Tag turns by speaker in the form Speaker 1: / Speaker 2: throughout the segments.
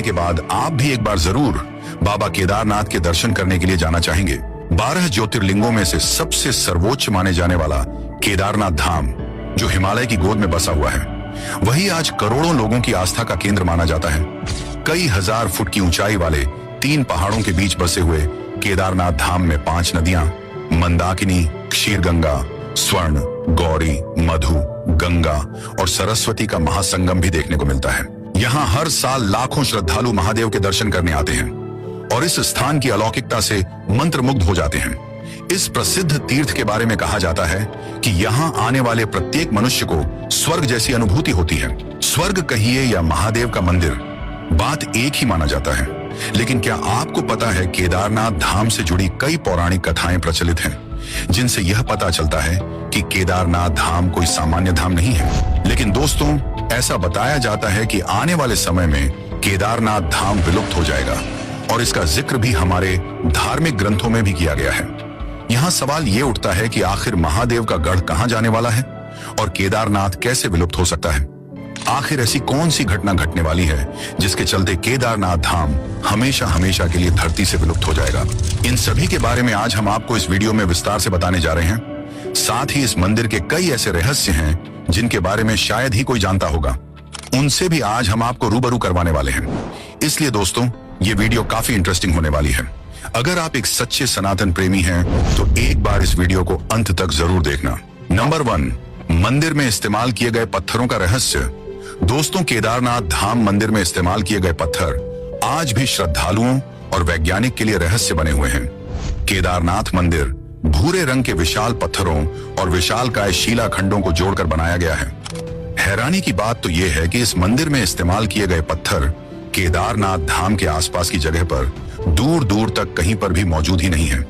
Speaker 1: देखने के बाद आप भी एक बार जरूर बाबा केदारनाथ के दर्शन करने के लिए जाना चाहेंगे। 12 ज्योतिर्लिंगों में से सबसे सर्वोच्च माने जाने वाला केदारनाथ धाम, जो हिमालय की गोद में बसा हुआ है, वही आज करोड़ों लोगों की आस्था का केंद्र माना जाता है। कई हजार फुट की ऊंचाई वाले 3 पहाड़ों के बीच बसे हुए केदारनाथ धाम में 5 नदियां मंदाकिनी, क्षीरगंगा, स्वर्ण, गौरी, मधु, गंगा और सरस्वती का महासंगम भी देखने को मिलता है। यहाँ हर साल लाखों श्रद्धालु महादेव के दर्शन करने आते हैं और इस स्थान की अलौकिकता से मंत्रमुग्ध हो जाते हैं। इस प्रसिद्ध तीर्थ के बारे में कहा जाता है कि यहाँ आने वाले प्रत्येक मनुष्य को स्वर्ग जैसी अनुभूति होती है। स्वर्ग कहिए या महादेव का मंदिर, बात एक ही माना जाता है। लेकिन क्या आपको पता है केदारनाथ धाम से जुड़ी कई पौराणिक कथाएं प्रचलित हैं, जिनसे यह पता चलता है कि केदारनाथ धाम कोई सामान्य धाम नहीं है। लेकिन दोस्तों, ऐसा बताया जाता है कि आने वाले समय में केदारनाथ धाम विलुप्त हो जाएगा और इसका जिक्र भी हमारे धार्मिक ग्रंथों में भी किया गया है। यहाँ सवाल ये उठता है कि आखिर महादेव का गढ़ कहाँ जाने वाला है और केदारनाथ कैसे विलुप्त हो सकता है। आखिर ऐसी कौन सी घटना घटने वाली है जिसके चलते केदारनाथ धाम हमेशा हमेशा के लिए धरती से विलुप्त हो जाएगा। इन सभी के बारे में आज हम आपको इस वीडियो में विस्तार से बताने जा रहे हैं। साथ ही इस मंदिर के कई ऐसे रहस्य हैं जिनके बारे में शायद ही कोई जानता होगा, उनसे भी आज हम आपको रूबरू करवाने वाले हैं। इसलिए दोस्तों, ये वीडियो काफी इंटरेस्टिंग होने वाली है। अगर आप एक सच्चे सनातन प्रेमी हैं तो एक बार इस वीडियो को अंत तक जरूर देखना। नंबर 1, मंदिर में इस्तेमाल किए गए पत्थरों का रहस्य। दोस्तों, केदारनाथ धाम मंदिर में इस्तेमाल किए गए पत्थर आज भी श्रद्धालुओं और वैज्ञानिक के लिए रहस्य बने हुए हैं। केदारनाथ मंदिर भूरे रंग के विशाल पत्थरों और विशालकाय शिलाखंडों को जोड़कर बनाया गया है। हैरानी की बात तो यह है कि इस मंदिर में इस्तेमाल किए गए पत्थर केदारनाथ धाम के आसपास की जगह पर दूर दूर तक कहीं पर भी मौजूद ही नहीं है।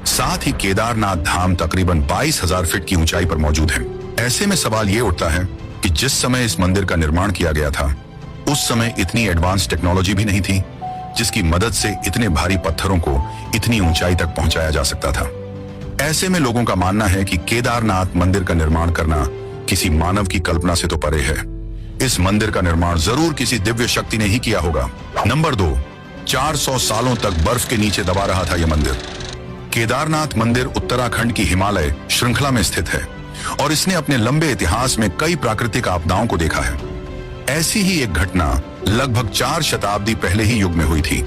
Speaker 1: साथ ही केदारनाथ धाम तकरीबन 22,000 फीट की ऊंचाई पर मौजूद है। ऐसे में सवाल ये उठता है कि जिस समय इस मंदिर का निर्माण किया गया था, उस समय इतनी एडवांस टेक्नोलॉजी भी नहीं थी जिसकी मदद से इतने भारी पत्थरों को इतनी ऊंचाई तक पहुंचाया जा सकता था। ऐसे में लोगों का मानना है कि केदारनाथ मंदिर का निर्माण करना किसी मानव की कल्पना से तो परे है। इस मंदिर का निर्माण जरूर किसी दिव्य शक्ति ने ही किया होगा। नंबर 2, 400 सालों तक बर्फ के नीचे दबा रहा था यह मंदिर। केदारनाथ मंदिर उत्तराखंड की हिमालय श्रृंखला में स्थित है और इसने अपने लंबे इतिहास में कई प्राकृतिक आपदाओं को देखा है। ऐसी ही एक घटना लगभग 4 शताब्दी पहले ही युग में हुई थी,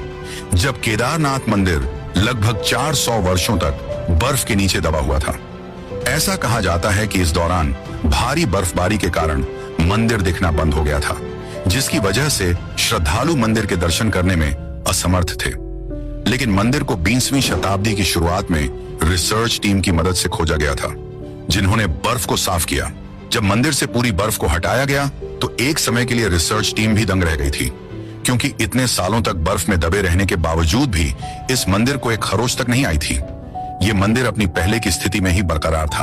Speaker 1: जब केदारनाथ मंदिर लगभग 400 वर्षों तक बर्फ के नीचे दबा हुआ था। ऐसा कहा जाता है कि इस दौरान भारी बर्फबारी के कारण मंदिर दिखना बंद हो गया था, जिसकी वजह से श्रद्धालु मंदिर के दर्शन करने में असमर्थ थे। लेकिन मंदिर को 20वीं शताब्दी की शुरुआत में रिसर्च टीम की मदद से खोजा गया था, जिन्होंने बर्फ को साफ किया। जब मंदिर से पूरी बर्फ को हटाया गया तो एक समय के लिए रिसर्च टीम भी दंग रह गई थी, क्योंकि इतने सालों तक बर्फ में दबे रहने के बावजूद भी इस मंदिर को एक खरोच तक नहीं आई थी। ये मंदिर अपनी पहले की स्थिति में ही बरकरार था।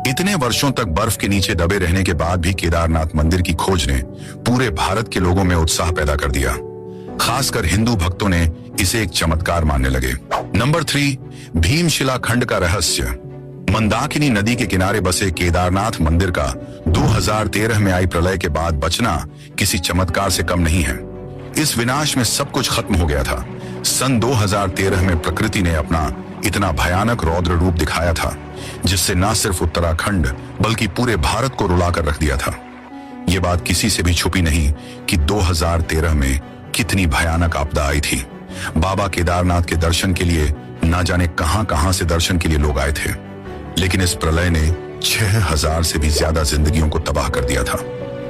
Speaker 1: इतने वर्षों तक बर्फ के नीचे दबे रहने के बाद भी केदारनाथ मंदिर की खोज ने पूरे भारत के लोगों में उत्साह पैदा कर दिया। खासकर हिंदू भक्तों ने इसे एक चमत्कार मानने लगे। नंबर 3, भीमशिला खंड का रहस्य। मंदाकिनी नदी के किनारे बसे केदारनाथ मंदिर का 2013 में आई प्रलय के बाद बचना किसी चमत्कार से कम नहीं है। इस विनाश में सब कुछ खत्म हो गया था। सन 2013 में प्रकृति ने अपना इतना भयानक रौद्र रूप दिखाया था, जिससे न सिर्फ उत्तराखंड बल्कि पूरे भारत को रुलाकर रख दिया था। ये बात किसी से भी छुपी नहीं कि 2013 में कितनी भयानक आपदा आई थी। बाबा केदारनाथ के दर्शन के लिए न जाने कहां से दर्शन के लिए लोग आए थे, लेकिन इस प्रलय ने 6000 से भी ज्यादा जिंदगियों को तबाह कर दिया था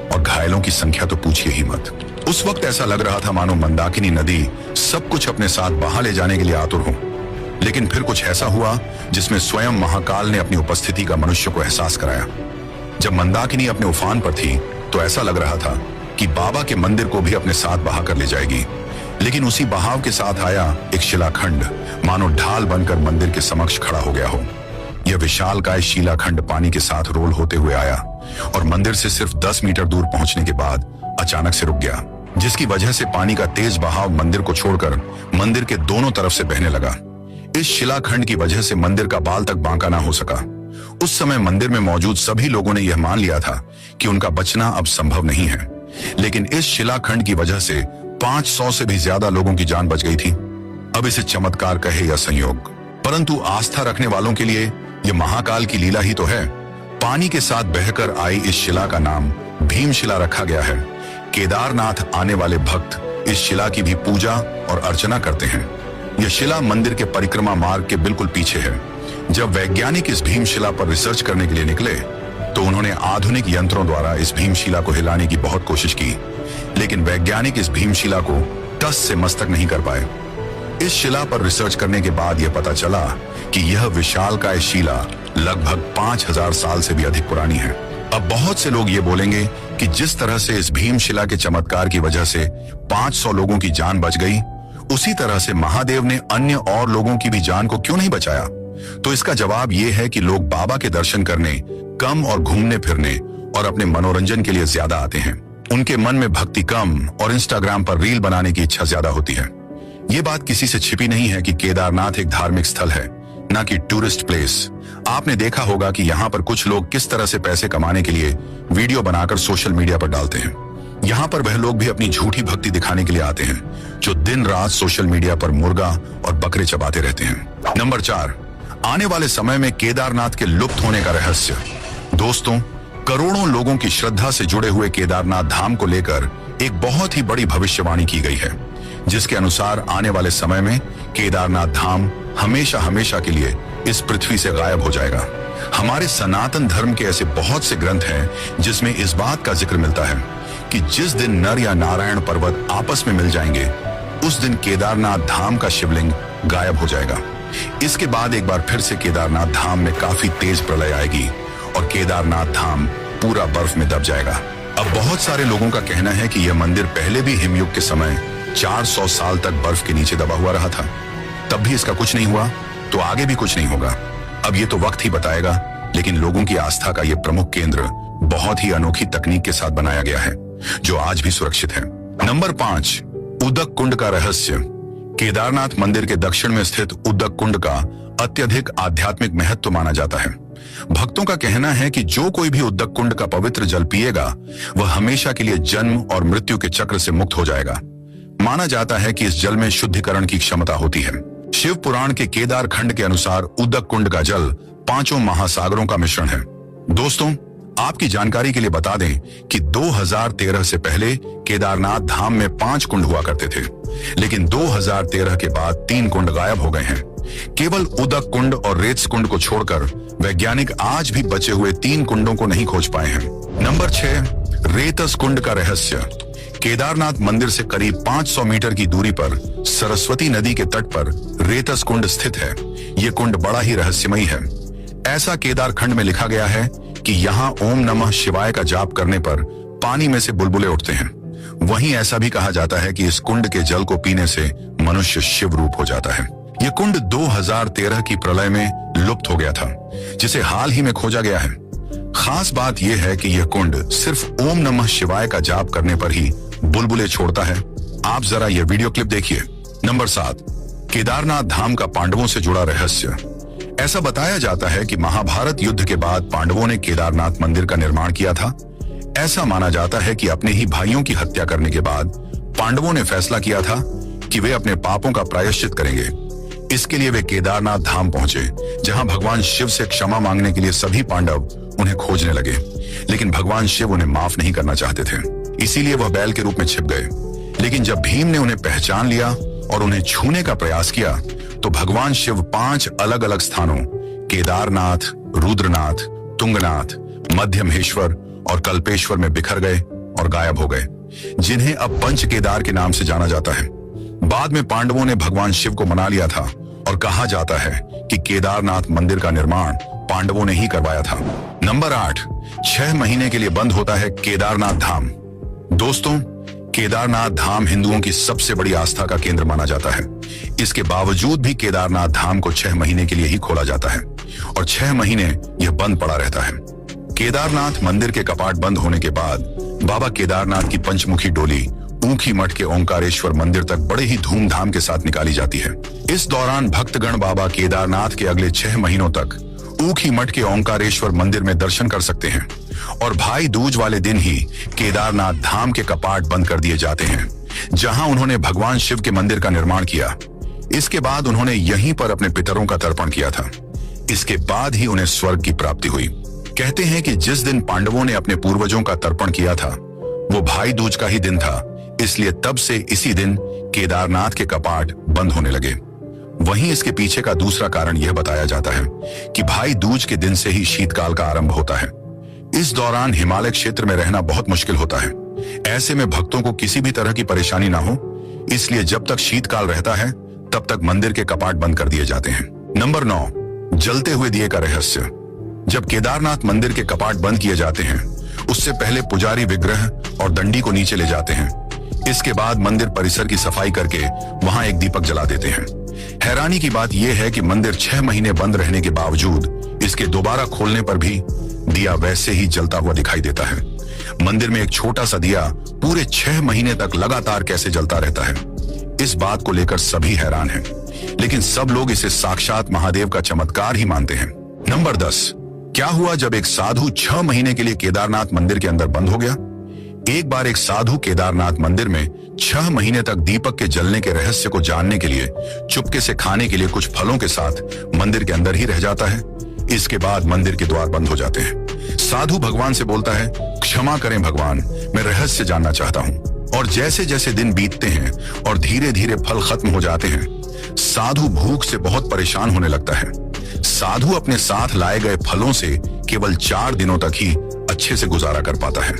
Speaker 1: और घायलों की संख्या तो पूछिए ही मत। उस वक्त ऐसा लग रहा था मानो मंदाकिनी नदी सब कुछ अपने साथ बहा ले जाने के लिए आतुर हो। लेकिन फिर कुछ ऐसा हुआ जिसमें स्वयं महाकाल ने अपनी उपस्थिति का मनुष्य को एहसास कराया। जब मंदाकिनी अपने उफान पर थी तो ऐसा लग रहा था कि बाबा के मंदिर को भी अपने साथ बहा कर ले जाएगी। लेकिन उसी बहाव के साथ आया एक शिलाखंड, मानो ढाल बनकर मंदिर के समक्ष खड़ा हो गया हो। यह विशालकाय शिलाखंड पानी के साथ रोल होते हुए आया और मंदिर से सिर्फ 10 मीटर दूर पहुंचने के बाद अचानक से रुक गया, जिसकी वजह से पानी का तेज बहाव मंदिर को छोड़कर मंदिर के दोनों तरफ से बहने लगा। इस शिलाखंड की वजह से मंदिर का बाल तक बांका ना हो सका। उस समय मंदिर में मौजूद सभी लोगों ने यह मान लिया था कि उनका बचना अब संभव नहीं है। लेकिन इस शिलाखंड की वजह से 500 से भी ज्यादा लोगों की जान बच गई थी। अब इसे चमत्कार कहे या संयोग, परंतु आस्था रखने वालों के लिए यह महाकाल की लीला ही तो है। पानी के साथ बहकर आई इस शिला का नाम भीमशिला रखा गया है। केदारनाथ आने वाले भक्त इस शिला की भी पूजा और अर्चना करते हैं। यह शिला मंदिर के परिक्रमा मार्ग के बिल्कुल पीछे है। जब वैज्ञानिक इस भीमशिला पर रिसर्च करने के लिए निकले तो उन्होंने आधुनिक यंत्रों द्वारा इस भीमशिला को हिलाने की बहुत कोशिश की, लेकिन वैज्ञानिक इस भीमशिला को टस से मस्तक नहीं कर पाए। इस शिला पर रिसर्च करने के बाद यह पता चला कि यह विशालकाय शिला लगभग 5000 साल से भी अधिक पुरानी है। अब बहुत से लोग ये बोलेंगे कि जिस तरह से इस भीमशिला के चमत्कार की वजह से 500 लोगों की जान बच गई, उसी तरह से महादेव ने अन्य और लोगों की भी जान को क्यों नहीं बचाया? तो इसका जवाब यह है कि लोग बाबा के दर्शन करने कम और घूमने फिरने और अपने मनोरंजन के लिए ज्यादा आते हैं। उनके मन में भक्ति कम और इंस्टाग्राम पर रील बनाने की इच्छा ज्यादा होती है। ये बात किसी से छिपी नहीं है कि केदारनाथ एक धार्मिक स्थल है, न कि टूरिस्ट प्लेस। आपने देखा होगा कि यहाँ पर कुछ लोग किस तरह से पैसे कमाने के लिए वीडियो बनाकर सोशल मीडिया पर डालते हैं। यहाँ पर वह लोग भी अपनी झूठी भक्ति दिखाने के लिए आते हैं, जो दिन रात सोशल मीडिया पर मुर्गा और बकरे चबाते रहते हैं। नंबर 4, आने वाले समय में केदारनाथ के लुप्त होने का रहस्य। दोस्तों, करोड़ों लोगों की श्रद्धा से जुड़े हुए केदारनाथ धाम को लेकर एक बहुत ही बड़ी भविष्यवाणी की गई है, जिसके अनुसार आने वाले समय में केदारनाथ धाम हमेशा हमेशा के लिए इस पृथ्वी से गायब हो जाएगा। हमारे सनातन धर्म के ऐसे बहुत से ग्रंथ हैं जिसमें इस बात का जिक्र मिलता है कि जिस दिन नर या नारायण पर्वत आपस में मिल जाएंगे, उस दिन केदारनाथ धाम का शिवलिंग गायब हो जाएगा। इसके बाद एक बार फिर से केदारनाथ धाम में काफी तेज प्रलय आएगी और केदारनाथ धाम पूरा बर्फ में दब जाएगा। अब बहुत सारे लोगों का कहना है कि यह मंदिर पहले भी हिमयुग के समय 400 साल तक बर्फ के नीचे दबा हुआ रहा था, तब भी इसका कुछ नहीं हुआ, तो आगे भी कुछ नहीं होगा। अब ये तो वक्त ही बताएगा, लेकिन लोगों की आस्था का यह प्रमुख केंद्र बहुत ही अनोखी तकनीक के साथ बनाया गया है, जो आज भी सुरक्षित है। नंबर 5, उदक कुंड का रहस्य। केदारनाथ मंदिर के दक्षिण में स्थित उदक कुंड का अत्यधिक आध्यात्मिक महत्व माना जाता है। भक्तों का कहना है कि जो कोई भी उदक कुंड का पवित्र जल पिएगा, वह हमेशा के लिए जन्म और मृत्यु के चक्र से मुक्त हो जाएगा। माना जाता है कि इस जल में शुद्धिकरण की क्षमता होती है। शिव पुराण के केदार खंड के अनुसार उदक कुंड का जल 5 महासागरों का मिश्रण है। दोस्तों, आपकी जानकारी के लिए बता दें कि 2013 से पहले केदारनाथ धाम में 5 कुंड हुआ करते थे, लेकिन 2013 के बाद 3 कुंड गायब हो गए हैं। केवल उदक कुंड और रेत्स कुंड को छोड़कर वैज्ञानिक आज भी बचे हुए 3 कुंडों को नहीं खोज पाए हैं। नंबर 6, रेतस कुंड का रहस्य। केदारनाथ मंदिर से करीब 500 मीटर की दूरी पर सरस्वती नदी के तट पर रेतस कुंड स्थित है। ये कुंड बड़ा ही रहस्यमयी है। ऐसा केदार खंड में लिखा गया है कि यहाँ ओम नमः शिवाय का जाप करने पर पानी में से बुलबुले उठते हैं। वहीं ऐसा भी कहा जाता है कि इस कुंड के जल को पीने से मनुष्य शिव रूप हो जाता है। यह कुंड 2013 की प्रलय में लुप्त हो गया था, जिसे हाल ही में खोजा गया है। खास बात यह है कि यह कुंड सिर्फ ओम नमः शिवाय का जाप करने पर ही बुलबुले छोड़ता है। आप जरा यह वीडियो क्लिप देखिए। नंबर 7, केदारनाथ धाम का पांडवों से जुड़ा रहस्य। ऐसा बताया जाता है कि महाभारत युद्ध के बाद पांडवों ने केदारनाथ मंदिर का निर्माण किया था। ऐसा माना जाता है कि अपने ही भाइयों की हत्या करने के बाद पांडवों ने फैसला किया था कि वे अपने पापों का प्रायश्चित करेंगे। इसके लिए वे केदारनाथ धाम पहुंचे, जहां भगवान शिव से क्षमा मांगने के लिए सभी पांडव उन्हें खोजने लगे, लेकिन भगवान शिव उन्हें माफ नहीं करना चाहते थे। इसीलिए वह बैल के रूप में छिप गए। लेकिन जब भीम ने उन्हें पहचान लिया और उन्हें छूने का प्रयास किया, तो भगवान शिव 5 अलग अलग स्थानों केदारनाथ, रुद्रनाथ, तुंगनाथ, मध्यमहेश्वर और कल्पेश्वर में बिखर गए और गायब हो गए, जिन्हें अब पंच केदार के नाम से जाना जाता है। बाद में पांडवों ने भगवान शिव को मना लिया था और कहा जाता है कि केदारनाथ मंदिर का निर्माण पांडवों ने ही करवाया था। नंबर 8, 6 महीने के लिए बंद होता है केदारनाथ धाम। दोस्तों, केदारनाथ धाम हिंदुओं की सबसे बड़ी आस्था का केंद्र माना जाता है। इसके बावजूद भी केदारनाथ धाम को 6 महीने के लिए ही खोला जाता है और 6 महीने यह बंद पड़ा रहता है। केदारनाथ मंदिर के कपाट बंद होने के बाद बाबा केदारनाथ की पंचमुखी डोली ऊखी मठ के ओंकारेश्वर मंदिर तक बड़े ही धूमधाम के साथ निकाली जाती है। इस दौरान भक्तगण बाबा केदारनाथ के अगले 6 महीनों तक ऊखी मठ के ओंकारेश्वर मंदिर में दर्शन कर सकते हैं और भाई दूज वाले दिन ही केदारनाथ धाम के कपाट बंद कर दिए जाते हैं, जहां उन्होंने भगवान शिव के मंदिर का निर्माण किया। इसके बाद उन्होंने यहीं पर अपने पितरों का तर्पण किया था। इसके बाद ही उन्हें स्वर्ग की प्राप्ति हुई। कहते हैं कि जिस दिन पांडवों ने अपने पूर्वजों का तर्पण किया था वो भाई दूज का ही दिन था, इसलिए तब से इसी दिन केदारनाथ के कपाट बंद होने लगे। वहीं इसके पीछे का दूसरा कारण यह बताया जाता है कि भाई दूज के दिन से ही शीतकाल का आरंभ होता है। इस दौरान हिमालय क्षेत्र में रहना बहुत मुश्किल होता है। ऐसे में भक्तों को किसी भी तरह की परेशानी ना हो, इसलिए जब तक शीतकाल रहता है तब तक मंदिर के कपाट बंद कर दिए जाते हैं। नंबर 9, जलते हुए दिए का रहस्य। जब केदारनाथ मंदिर के कपाट बंद किए जाते हैं उससे पहले पुजारी विग्रह और दंडी को नीचे ले जाते हैं। इसके बाद मंदिर परिसर की सफाई करके वहां एक दीपक जला देते हैं। हैरानी की बात यह है कि मंदिर 6 महीने बंद रहने के बावजूद इसके दोबारा खोलने पर भी दिया वैसे ही जलता हुआ दिखाई देता है। मंदिर में एक छोटा सा दिया पूरे 6 महीने तक लगातार कैसे जलता रहता है, इस बात को लेकर सभी हैरान हैं, लेकिन सब लोग इसे साक्षात महादेव का चमत्कार ही मानते हैं। नंबर 10, क्या हुआ जब एक साधु 6 महीने के लिए केदारनाथ मंदिर के अंदर बंद हो गया। एक बार एक साधु केदारनाथ मंदिर में 6 महीने तक दीपक के जलने के रहस्य को जानने के लिए चुपके से खाने के लिए कुछ फलों के साथ मंदिर के अंदर ही रह जाता है। इसके बाद मंदिर के द्वार बंद हो जाते हैं। साधु भगवान से बोलता है, क्षमा करें भगवान, मैं रहस्य जानना चाहता हूँ। और जैसे जैसे दिन बीतते हैं और धीरे धीरे फल खत्म हो जाते हैं, साधु भूख से बहुत परेशान होने लगता है। साधु अपने साथ लाए गए फलों से केवल 4 दिनों तक ही अच्छे से गुजारा कर पाता है,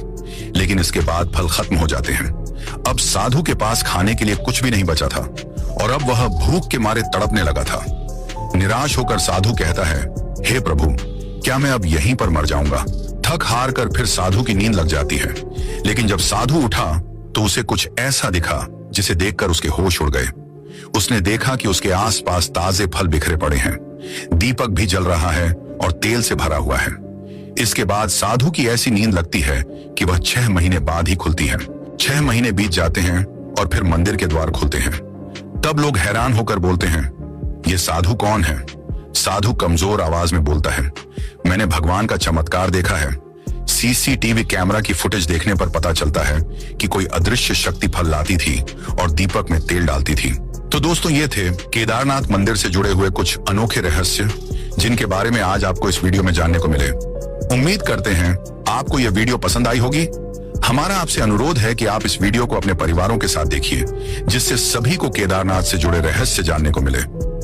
Speaker 1: लेकिन इसके बाद फल खत्म हो जाते हैं। अब साधु के पास खाने के लिए कुछ भी नहीं बचा था और अब वह भूख के मारे तड़पने लगा था। निराश होकर साधु कहता है, हे प्रभु, क्या मैं अब यहीं पर मर जाऊंगा। थक हार कर फिर साधु की नींद लग जाती है, लेकिन जब साधु उठा तो उसे कुछ ऐसा दिखा जिसे देखकर उसके होश उड़ गए। उसने देखा कि उसके आसपास ताजे फल बिखरे पड़े हैं, दीपक भी जल रहा है और तेल से भरा हुआ है। इसके बाद साधु की ऐसी नींद लगती है कि वह 6 महीने बाद ही खुलती है। 6 महीने बीत जाते हैं और फिर मंदिर के द्वार खुलते हैं। तब लोग हैरान होकर बोलते हैं, ये साधु कौन है। साधु कमजोर आवाज में बोलता है, मैंने भगवान का चमत्कार देखा है। सीसीटीवी कैमरा की फुटेज देखने पर पता चलता है कि कोई अदृश्य शक्ति फल लाती थी और दीपक में तेल डालती थी। तो दोस्तों, ये थे केदारनाथ मंदिर से जुड़े हुए कुछ अनोखे रहस्य जिनके बारे में आज आपको इस वीडियो में जानने को मिले। उम्मीद करते हैं आपको यह वीडियो पसंद आई होगी। हमारा आपसे अनुरोध है कि आप इस वीडियो को अपने परिवारों के साथ देखिए, जिससे सभी को केदारनाथ से जुड़े रहस्य जानने को मिले।